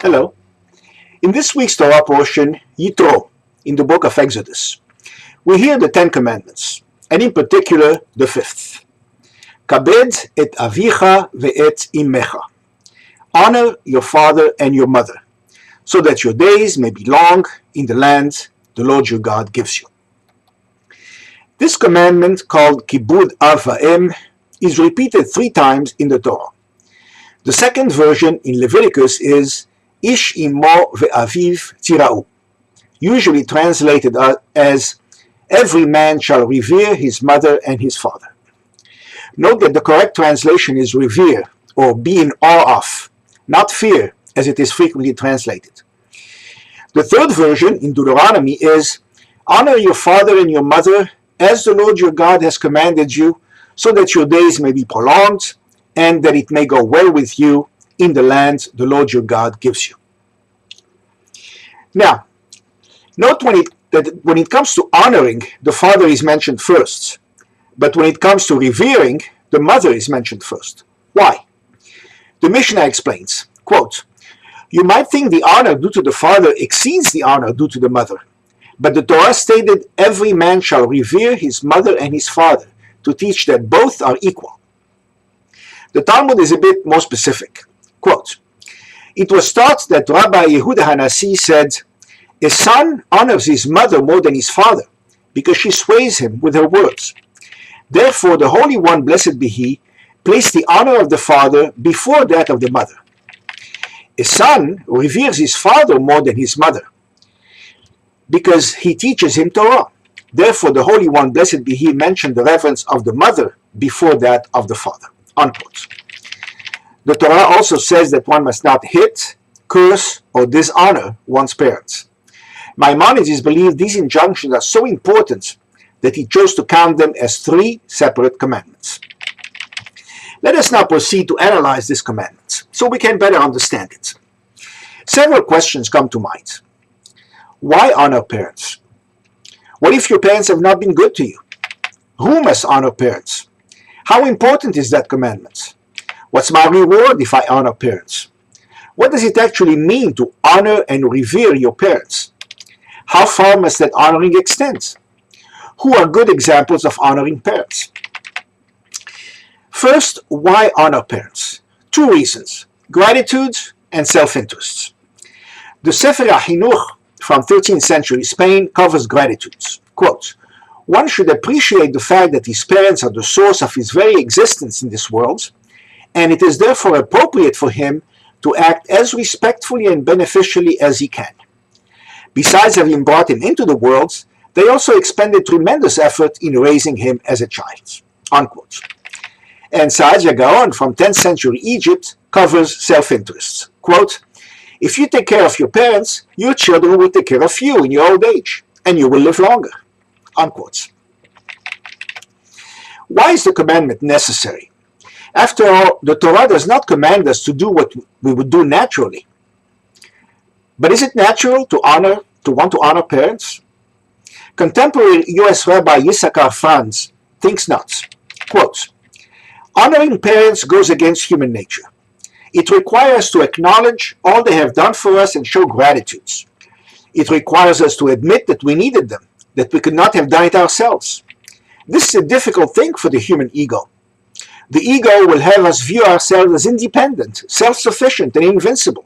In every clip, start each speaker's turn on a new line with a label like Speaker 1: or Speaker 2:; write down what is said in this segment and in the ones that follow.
Speaker 1: Hello. In this week's Torah portion, Yitro, in the book of Exodus, we hear the Ten Commandments, and in particular the fifth. Kabed et avicha ve'et imecha. Honor your father and your mother, so that your days may be long in the land the Lord your God gives you. This commandment, called Kibud Av Va'em, is repeated 3 times in the Torah. The second version in Leviticus is Ish imo ve'aviv tira'u, usually translated as every man shall revere his mother and his father. Note that the correct translation is revere, or be in awe of, not fear, as it is frequently translated. The third version in Deuteronomy is honor your father and your mother as the Lord your God has commanded you, so that your days may be prolonged and that it may go well with you in the land the Lord your God gives you. Now, note that when it comes to honoring, the father is mentioned first, but when it comes to revering, the mother is mentioned first. Why? The Mishnah explains, quote, "You might think the honor due to the father exceeds the honor due to the mother, but the Torah stated every man shall revere his mother and his father, to teach that both are equal." The Talmud is a bit more specific. Quote, "It was thought that Rabbi Yehuda Hanasi said, a son honors his mother more than his father, because she sways him with her words. Therefore the Holy One, blessed be he, placed the honor of the father before that of the mother. A son reveres his father more than his mother, because he teaches him Torah. Therefore the Holy One, blessed be he, mentioned the reverence of the mother before that of the father." Unquote. The Torah also says that one must not hit, curse, or dishonor one's parents. Maimonides believed these injunctions are so important that he chose to count them as 3 separate commandments. Let us now proceed to analyze these commandments, so we can better understand it. Several questions come to mind. Why honor parents? What if your parents have not been good to you? Who must honor parents? How important is that commandment? What's my reward if I honor parents? What does it actually mean to honor and revere your parents? How far must that honoring extend? Who are good examples of honoring parents? First, why honor parents? 2 reasons: gratitude and self-interest. The Sefer HaChinuch from 13th century Spain covers gratitudes. Quote, "One should appreciate the fact that his parents are the source of his very existence in this world, and it is therefore appropriate for him to act as respectfully and beneficially as he can. Besides having brought him into the world, they also expended tremendous effort in raising him as a child." Unquote. And Saadia Gaon from 10th century Egypt covers self-interest. Quote, "If you take care of your parents, your children will take care of you in your old age, and you will live longer." Unquote. Why is the commandment necessary? After all, the Torah does not command us to do what we would do naturally. But is it natural to want to honor parents? Contemporary U.S. Rabbi Yisakar Franz thinks not. Quote, "Honoring parents goes against human nature. It requires us to acknowledge all they have done for us and show gratitude. It requires us to admit that we needed them, that we could not have done it ourselves. This is a difficult thing for the human ego. The ego will have us view ourselves as independent, self-sufficient, and invincible.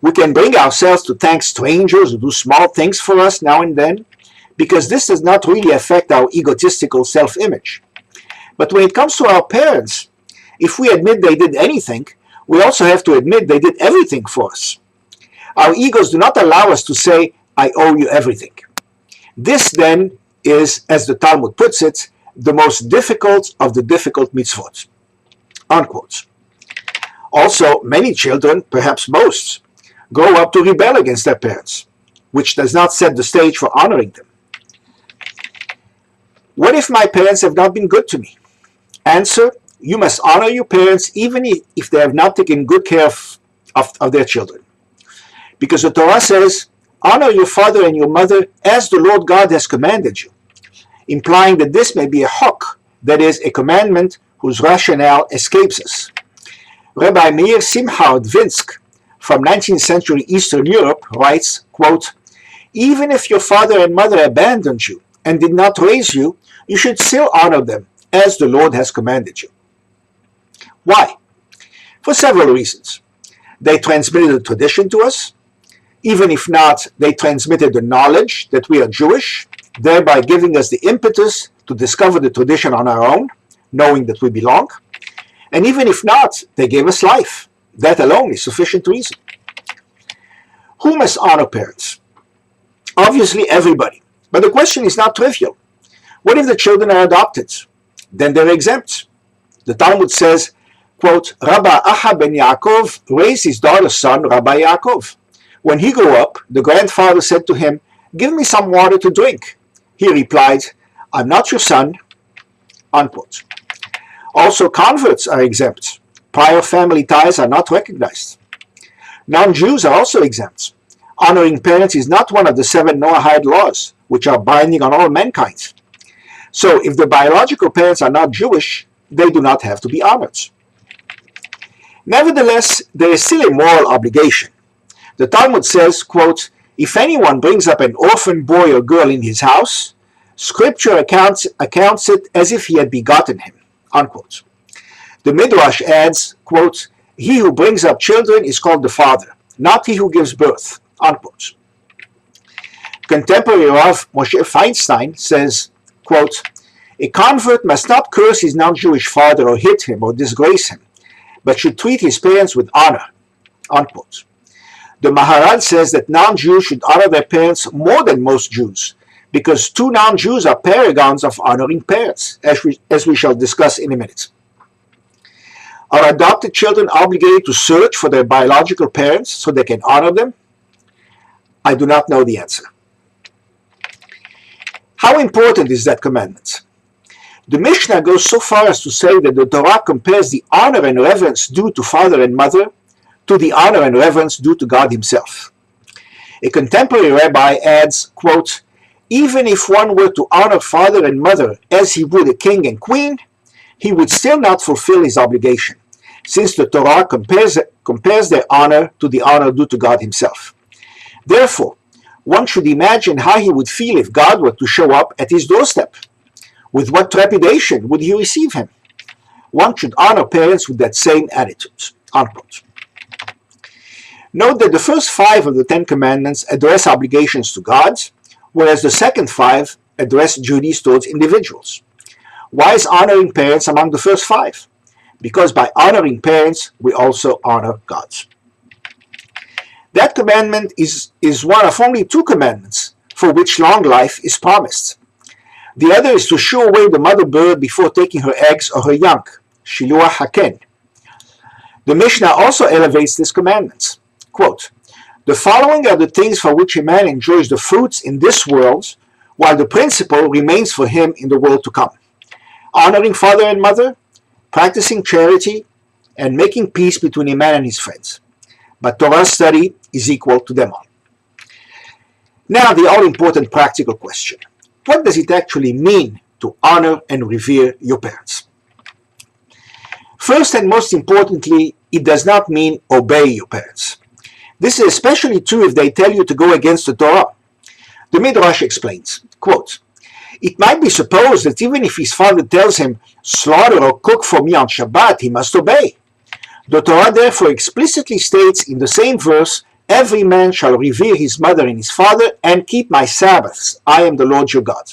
Speaker 1: We can bring ourselves to thank strangers who do small things for us now and then, because this does not really affect our egotistical self-image. But when it comes to our parents, if we admit they did anything, we also have to admit they did everything for us. Our egos do not allow us to say, 'I owe you everything.' This then is, as the Talmud puts it, the most difficult of the difficult mitzvot." Unquote. Also, many children, perhaps most, grow up to rebel against their parents, which does not set the stage for honoring them. What if my parents have not been good to me? Answer: you must honor your parents even if they have not taken good care of their children. Because the Torah says, "Honor your father and your mother as the Lord God has commanded you," implying that this may be a hok, that is, a commandment whose rationale escapes us. Rabbi Meir Simcha of Dvinsk from 19th century Eastern Europe writes, quote, "Even if your father and mother abandoned you and did not raise you, you should still honor them as the Lord has commanded you." Why? For several reasons. They transmitted a tradition to us. Even if not, they transmitted the knowledge that we are Jewish, thereby giving us the impetus to discover the tradition on our own, knowing that we belong. And even if not, they gave us life. That alone is sufficient reason. Who must honor parents? Obviously everybody. But the question is not trivial. What if the children are adopted? Then they're exempt. The Talmud says, quote, "Rabbi Aha ben Yaakov raised his daughter's son, Rabbi Yaakov. When he grew up, the grandfather said to him, 'Give me some water to drink.' He replied, 'I'm not your son,'" unquote. Also, converts are exempt. Prior family ties are not recognized. Non-Jews are also exempt. Honoring parents is not one of the 7 Noahide laws, which are binding on all mankind. So, if the biological parents are not Jewish, they do not have to be honored. Nevertheless, there is still a moral obligation. The Talmud says, quote, "If anyone brings up an orphan boy or girl in his house, Scripture accounts it as if he had begotten him," unquote. The Midrash adds, quote, "He who brings up children is called the father, not he who gives birth," unquote. Contemporary Rav Moshe Feinstein says, quote, "A convert must not curse his non-Jewish father or hit him or disgrace him, but should treat his parents with honor," unquote. The Maharal says that non-Jews should honor their parents more than most Jews, because 2 non-Jews are paragons of honoring parents, as we shall discuss in a minute. Are adopted children obligated to search for their biological parents so they can honor them? I do not know the answer. How important is that commandment? The Mishnah goes so far as to say that the Torah compares the honor and reverence due to father and mother to the honor and reverence due to God himself. A contemporary rabbi adds, quote, "Even if one were to honor father and mother as he would a king and queen, he would still not fulfill his obligation, since the Torah compares their honor to the honor due to God himself. Therefore, one should imagine how he would feel if God were to show up at his doorstep. With what trepidation would he receive him? One should honor parents with that same attitude," unquote. Note that the first 5 of the 10 commandments address obligations to God, whereas the second 5 address duties towards individuals. Why is honoring parents among the first 5? Because by honoring parents, we also honor God. That commandment is one of only 2 commandments for which long life is promised. The other is to shoo away the mother bird before taking her eggs or her young, Shiluah Haken. The Mishnah also elevates this commandment. Quote, "The following are the things for which a man enjoys the fruits in this world, while the principle remains for him in the world to come: honoring father and mother, practicing charity, and making peace between a man and his friends. But Torah study is equal to them all." Now the all-important practical question. What does it actually mean to honor and revere your parents? First and most importantly, it does not mean obey your parents. This is especially true if they tell you to go against the Torah. The Midrash explains, quote, "It might be supposed that even if his father tells him, 'Slaughter or cook for me on Shabbat,' he must obey. The Torah therefore explicitly states in the same verse, 'Every man shall revere his mother and his father and keep my Sabbaths. I am the Lord your God.'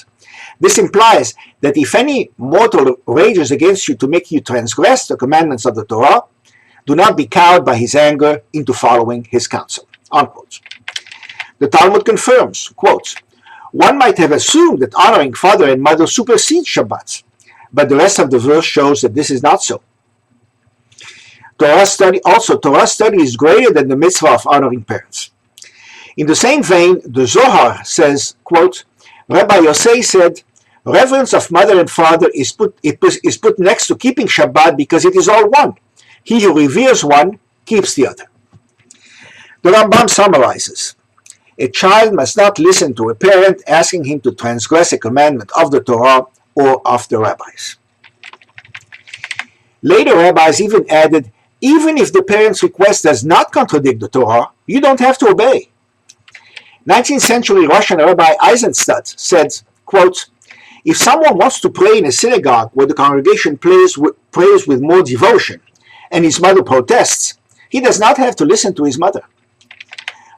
Speaker 1: This implies that if any mortal rages against you to make you transgress the commandments of the Torah, do not be cowed by his anger into following his counsel," unquote. The Talmud confirms, quote, "One might have assumed that honoring father and mother supersedes Shabbat, but the rest of the verse shows that this is not so. Torah study is greater than the mitzvah of honoring parents. In the same vein, the Zohar says, quote, Rabbi Yosei said, reverence of mother and father is put next to keeping Shabbat because it is all one. He who reveres one keeps the other. The Rambam summarizes, a child must not listen to a parent asking him to transgress a commandment of the Torah or of the rabbis. Later rabbis even added, Even if the parent's request does not contradict the Torah, you don't have to obey. 19th century Russian Rabbi Eisenstadt said, quote, "If someone wants to pray in a synagogue where the congregation prays with more devotion and his mother protests, he does not have to listen to his mother."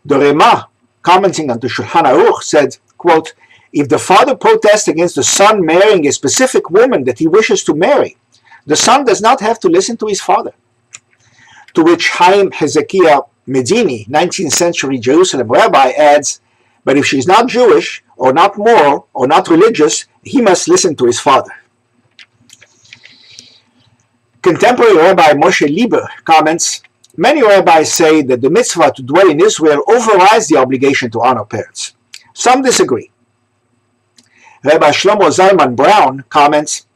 Speaker 1: The Rema, commenting on the Shulchan Aruch, said, quote, "If the father protests against the son marrying a specific woman that he wishes to marry, the son does not have to listen to his father." To which Chaim Hezekiah Medini, 19th century Jerusalem rabbi, adds, "But if she is not Jewish, or not moral, or not religious, he must listen to his father." Contemporary Rabbi Moshe Lieber comments, "Many rabbis say that the mitzvah to dwell in Israel overrides the obligation to honor parents. Some disagree." Rabbi Shlomo Zalman Brown comments,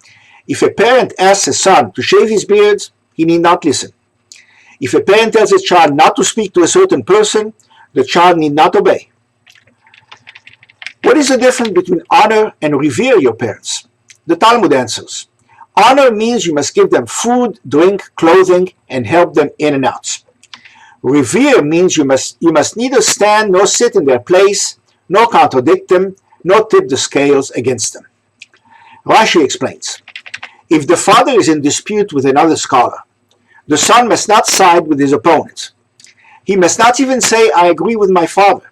Speaker 1: "If a parent asks a son to shave his beard, he need not listen. If a parent tells his child not to speak to a certain person, the child need not obey." What is the difference between honor and revere your parents? The Talmud answers, honor means you must give them food, drink, clothing, and help them in and out. Revere means you must neither stand nor sit in their place, nor contradict them, nor tip the scales against them. Rashi explains, if the father is in dispute with another scholar, the son must not side with his opponent. He must not even say, "I agree with my father."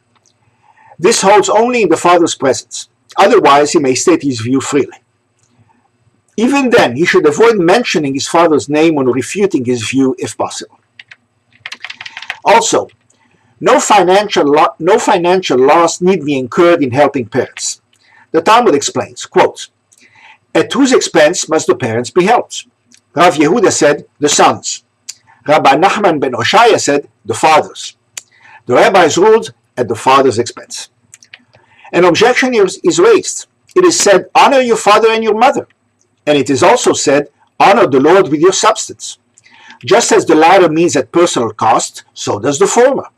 Speaker 1: This holds only in the father's presence. Otherwise, he may state his view freely. Even then, he should avoid mentioning his father's name when refuting his view if possible. Also, no financial loss need be incurred in helping parents. The Talmud explains, quote, "At whose expense must the parents be helped?" Rav Yehuda said, "The sons." Rabbi Nachman ben Oshaya said, "The fathers." The rabbis ruled at the father's expense. An objection is raised. It is said, "Honor your father and your mother." And it is also said, "Honor the Lord with your substance." Just as the latter means at personal cost, so does the former.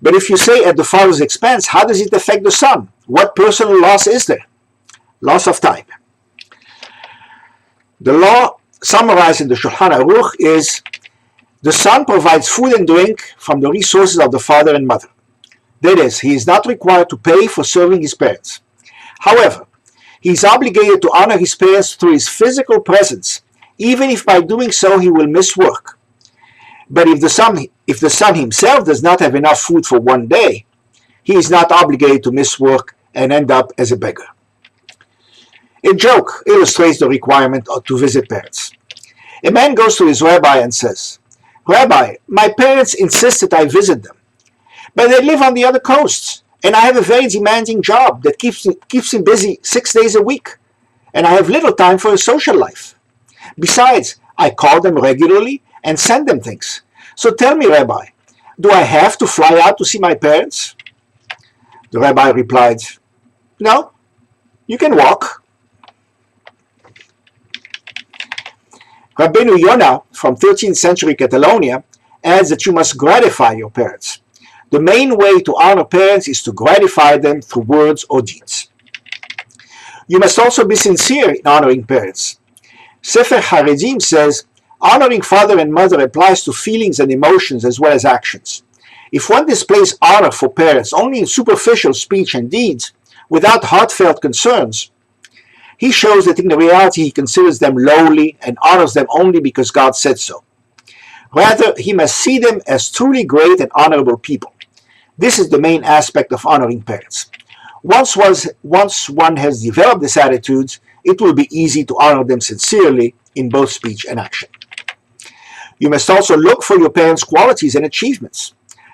Speaker 1: But if you say at the father's expense, how does it affect the son? What personal loss is there? Loss of time. The law summarized in the Shulchan Aruch is, the son provides food and drink from the resources of the father and mother. That is, he is not required to pay for serving his parents. However, he is obligated to honor his parents through his physical presence, even if by doing so he will miss work. But if the son himself does not have enough food for one day, he is not obligated to miss work and end up as a beggar. A joke illustrates the requirement to visit parents. A man goes to his rabbi and says, "Rabbi, my parents insist that I visit them, but they live on the other coast, and I have a very demanding job that keeps him busy 6 days a week, and I have little time for a social life. Besides, I call them regularly and send them things. So tell me, Rabbi, do I have to fly out to see my parents?" The rabbi replied, "No, you can walk." Rabbeinu Yonah from 13th century Catalonia adds that you must gratify your parents. The main way to honor parents is to gratify them through words or deeds. You must also be sincere in honoring parents. Sefer Haredim says, honoring father and mother applies to feelings and emotions as well as actions. If one displays honor for parents only in superficial speech and deeds, without heartfelt concerns, he shows that in reality he considers them lowly and honors them only because God said so. Rather, he must see them as truly great and honorable people. This is the main aspect of honoring parents. Once one has developed this attitude, it will be easy to honor them sincerely in both speech and action. You must also look for your parents' qualities and achievements.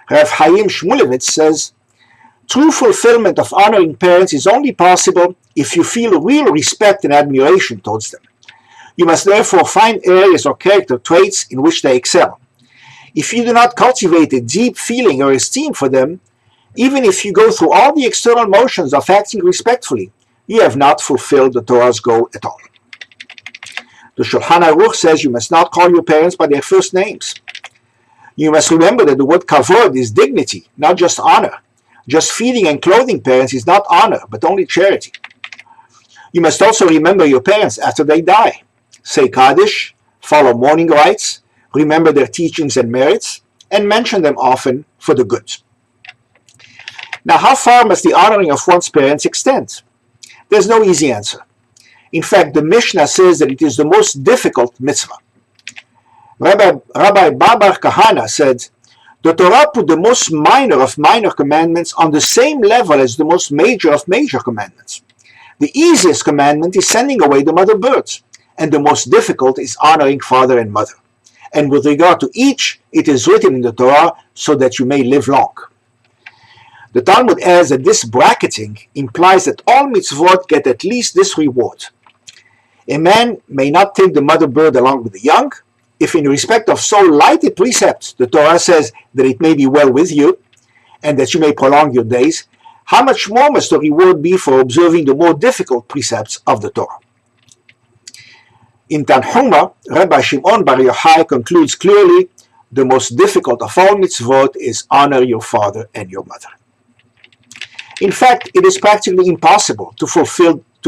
Speaker 1: Rav Chaim Shmulevitz says, true fulfillment of honoring parents is only possible if you feel real respect and admiration towards them. You must therefore find areas or character traits in which they excel. If you do not cultivate a deep feeling or esteem for them, even if you go through all the external motions of acting respectfully, you have not fulfilled the Torah's goal at all. The Shulchan Aruch says you must not call your parents by their first names. You must remember that the word kavod is dignity, not just honor. Just feeding and clothing parents is not honor, but only charity. You must also remember your parents after they die. Say Kaddish, follow mourning rites, remember their teachings and merits, and mention them often for the good. Now, how far must the honoring of one's parents extend? There's no easy answer. In fact, the Mishnah says that it is the most difficult mitzvah. Rabbi Babar Kahana said, the Torah put the most minor of minor commandments on the same level as the most major of major commandments. The easiest commandment is sending away the mother birds, and the most difficult is honoring father and mother. And with regard to each, it is written in the Torah so that you may live long. The Talmud adds that this bracketing implies that all mitzvot get at least this reward. A man may not take the mother bird along with the young, if in respect of so light a precept the Torah says that it may be well with you, and that you may prolong your days, how much more must the reward be for observing the more difficult precepts of the Torah? In Tanhuma, Rabbi Shimon Bar Yochai concludes clearly, the most difficult of all mitzvot is honor your father and your mother. In fact, it is practically impossible to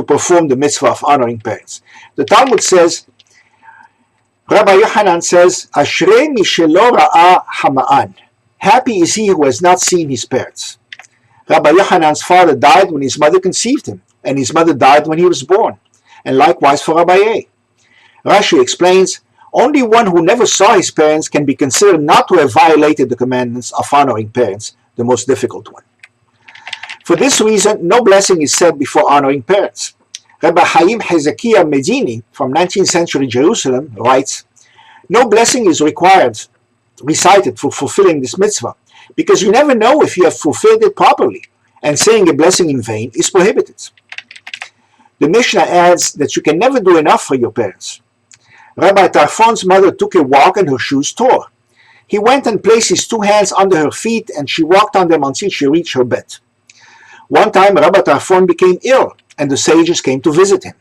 Speaker 1: perform the mitzvah of honoring parents. The Talmud says, Rabbi Yochanan says, Ashrei mi shelo ra'a hama'an. Happy is he who has not seen his parents. Rabbi Yochanan's father died when his mother conceived him, and his mother died when he was born, and likewise for Rabbi A. Rashi explains, only one who never saw his parents can be considered not to have violated the commandments of honoring parents, the most difficult one. For this reason, no blessing is said before honoring parents. Rabbi Chaim Hezekiah Medini from 19th century Jerusalem writes, no blessing is recited for fulfilling this mitzvah, because you never know if you have fulfilled it properly, and saying a blessing in vain is prohibited. The Mishnah adds that you can never do enough for your parents. Rabbi Tarfon's mother took a walk and her shoes tore. He went and placed his two hands under her feet, and she walked on them until she reached her bed. One time Rabbi Tarfon became ill, and the sages came to visit him.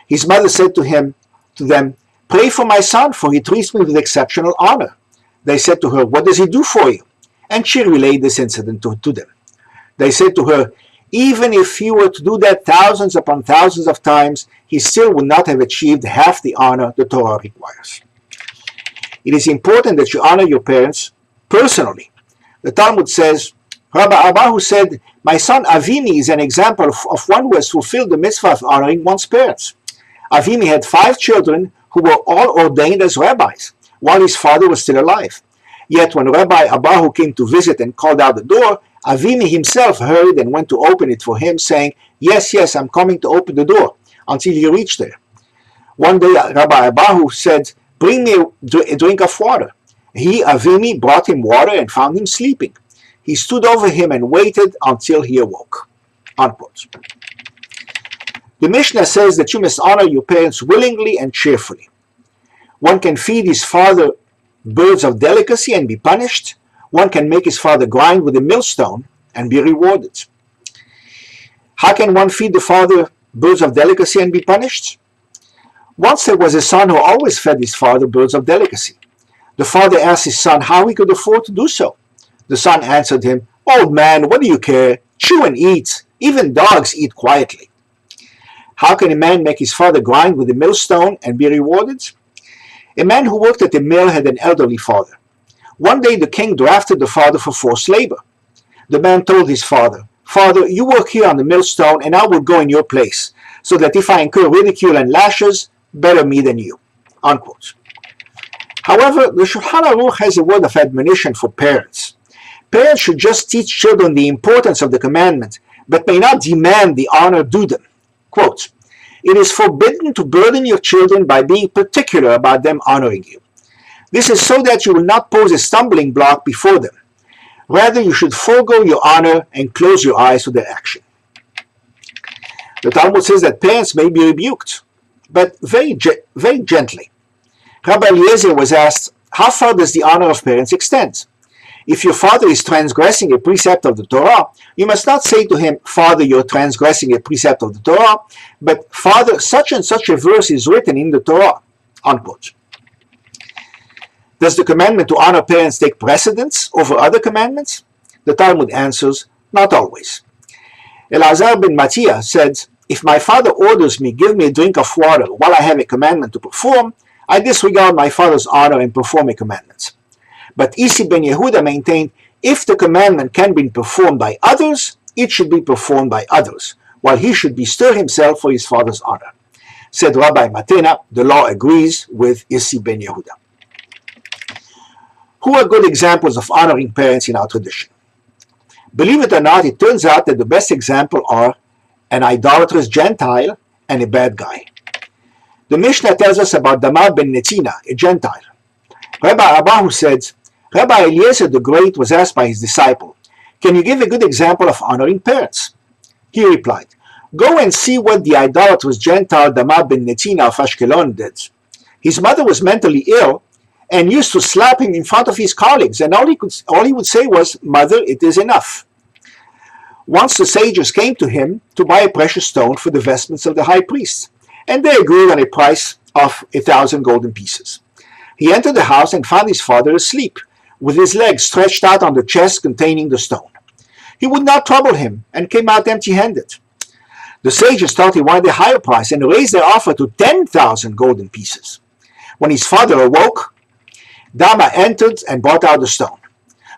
Speaker 1: His mother said to them, pray for my son, for he treats me with exceptional honor. They said to her, what does he do for you? And she relayed this incident to them. They said to her, even if he were to do that thousands upon thousands of times, he still would not have achieved half the honor the Torah requires. It is important that you honor your parents personally. The Talmud says, Rabbi Abahu said, my son Avimi is an example of one who has fulfilled the mitzvah of honoring one's parents. Avimi had 5 children who were all ordained as rabbis, while his father was still alive. Yet when Rabbi Abahu came to visit and called out the door, Avimi himself hurried and went to open it for him, saying, yes, yes, I'm coming to open the door, until he reached there. One day Rabbi Abahu said, bring me a drink of water. He, Avimi, brought him water and found him sleeping. He stood over him and waited until he awoke. Unquote. The Mishnah says that you must honor your parents willingly and cheerfully. One can feed his father birds of delicacy and be punished. One can make his father grind with a millstone and be rewarded. How can one feed the father birds of delicacy and be punished? Once there was a son who always fed his father birds of delicacy. The father asked his son how he could afford to do so. The son answered him, old man, what do you care? Chew and eat. Even dogs eat quietly. How can a man make his father grind with a millstone and be rewarded? A man who worked at a mill had an elderly father. One day the king drafted the father for forced labor. The man told his father, Father, you work here on the millstone and I will go in your place, so that if I incur ridicule and lashes, better me than you. Unquote. However, the Shulchan Aruch has a word of admonition for parents. Parents should just teach children the importance of the commandment, but may not demand the honor due them. Quote, it is forbidden to burden your children by being particular about them honoring you. This is so that you will not pose a stumbling block before them. Rather, you should forego your honor and close your eyes to their action. The Talmud says that parents may be rebuked, but very gently. Rabbi Eliezer was asked, how far does the honor of parents extend? If your father is transgressing a precept of the Torah, you must not say to him, Father, you're transgressing a precept of the Torah, but Father, such and such a verse is written in the Torah. Unquote. Does the commandment to honor parents take precedence over other commandments? The Talmud answers, not always. Elazar ben Mattia said, if my father orders me, give me a drink of water while I have a commandment to perform, I disregard my father's honor and perform a commandment. But Isi ben Yehuda maintained, if the commandment can be performed by others, it should be performed by others, while he should bestir himself for his father's honor. Said Rabbi Matena, the law agrees with Isi ben Yehuda. Who are good examples of honoring parents in our tradition? Believe it or not, it turns out that the best example are an idolatrous Gentile and a bad guy. The Mishnah tells us about Damar ben Netina, a Gentile. Rabbi Abahu said, Rabbi Eliezer the Great was asked by his disciple, can you give a good example of honoring parents? He replied, go and see what the idolatrous Gentile Damar ben Netina of Ashkelon did. His mother was mentally ill and used to slap him in front of his colleagues, and all he would say was, Mother, it is enough. Once the sages came to him to buy a precious stone for the vestments of the high priest, and they agreed on a price of 1,000 golden pieces. He entered the house and found his father asleep, with his legs stretched out on the chest containing the stone. He would not trouble him, and came out empty-handed. The sages thought he wanted a higher price, and raised their offer to 10,000 golden pieces. When his father awoke, Dama entered and brought out the stone.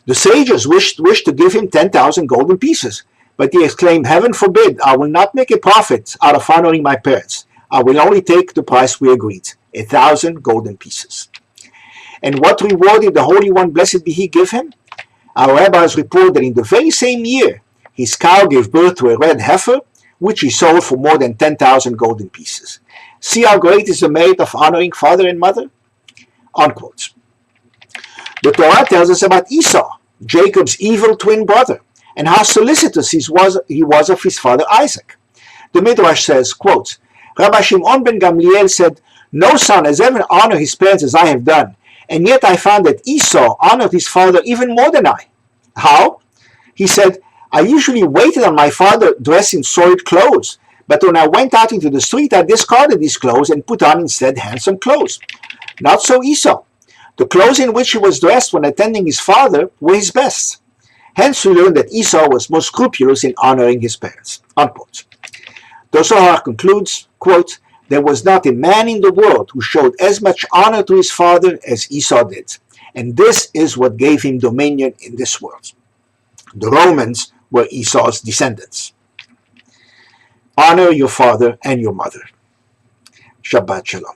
Speaker 1: The sages wished to give him 10,000 golden pieces, but he exclaimed, Heaven forbid, I will not make a profit out of honoring my parents. I will only take the price we agreed, 1,000 golden pieces. And what reward did the Holy One, blessed be He, give him? Our rabbis report that in the very same year, his cow gave birth to a red heifer, which he sold for more than 10,000 golden pieces. See how great is the merit of honoring father and mother? Unquote. The Torah tells us about Esau, Jacob's evil twin brother, and how solicitous he was of his father Isaac. The Midrash says, quote, Rabbi Shimon ben Gamliel said, no son has ever honored his parents as I have done, and yet I found that Esau honored his father even more than I. How? He said, I usually waited on my father dressed in soiled clothes, but when I went out into the street, I discarded these clothes and put on instead handsome clothes. Not so Esau. The clothes in which he was dressed when attending his father were his best. Hence we learn that Esau was most scrupulous in honoring his parents. Unquote. The Zohar concludes, quote, there was not a man in the world who showed as much honor to his father as Esau did, and this is what gave him dominion in this world. The Romans were Esau's descendants. Honor your father and your mother. Shabbat Shalom.